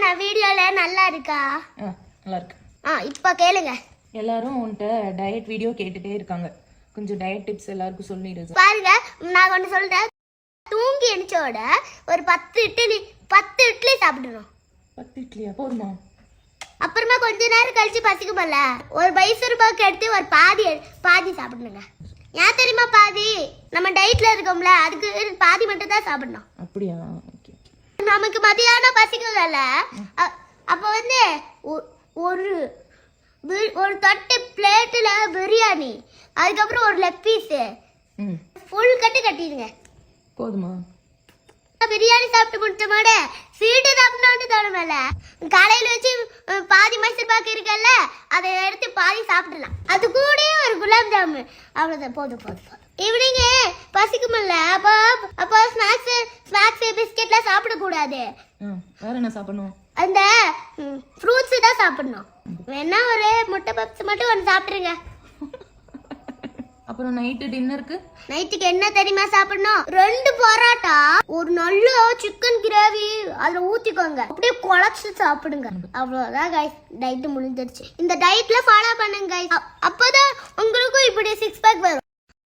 நான் வீடியோல நல்லா இருக்கா? நல்லா இருக்கு. இப்போ கேளுங்க. எல்லாரும் உன்கிட்ட டயட் வீடியோ கேட்டுட்டே இருக்காங்க. கொஞ்சம் டயட் டிப்ஸ் எல்லாருக்கும் சொல்லிடுது. பாருங்க, நான் ஒன்று சொல்றேன். தூங்கி எழுந்தோட ஒரு 10 இட்லி சாப்பிடணும். 10 இட்லியா போதுமா? அப்புறமா கொஞ்ச நேரம் கழிச்சு பசிக்குமல்ல, ஒரு மைசூர் பாக்கு எடுத்து ஒரு பாதி சாப்பிடணுங்க. ஏன் தெரியுமா பாதி? நம்ம டயட்ல இருக்கோம்ல, அதுக்கு பாதி மட்டும் தான் சாப்பிடணும். அப்படியா? ஓகே. நமக்கு மதியானம் பசிக்குதுல்ல, அப்போ வந்து ஒரு தட்டு பிளேட்ல பிரியாணி, அதுக்கப்புறம் ஒரு லெக் பீஸ் ஃபுல் கட்டிடுங்க. போதுமா? பிரியாணி சாப்பிட்டு முடிச்சோட ஸ்வீட்டு சாப்பிடணும்னு தோணுமல்ல, கடையில் வச்சு பாதி மைசூர் பாக்கு இருக்குல்ல, அதை எடுத்து பாதி சாப்பிடலாம். அது கூட ஒரு குலாப் ஜாமு, அவ்வளோதான். போதும். ஈவினிங் பசிக்குமல்ல, அப்போ ஸ்நாக்ஸ் பிஸ்கெட்லாம் சாப்பிடக்கூடாது. வேற என்ன சாப்பிடணும்? அந்த ஃப்ரூட்ஸ் தான் சாப்பிடணும். வேணா ஒரு முட்டை பப்ஸ் மட்டும் ஒன்று சாப்பிடுங்க. அப்புறம் நைட்டுக்கு என்ன தெரியுமா சாப்பிடணும்? 2 பரோட்டா, ஒரு நல்ல சிக்கன் கிரேவி அதுல ஊத்திக்கோங்க, அப்படியே குழச்சு சாப்பிடுங்க. அவ்வளவுதான் கைஸ், டயட் முடிஞ்சிருச்சு. இந்த டயட்ல ஃபாலோ பண்ணுங்க கைஸ், அப்பதான் உங்களுக்கும் இப்படி 6 பேக் வரும்.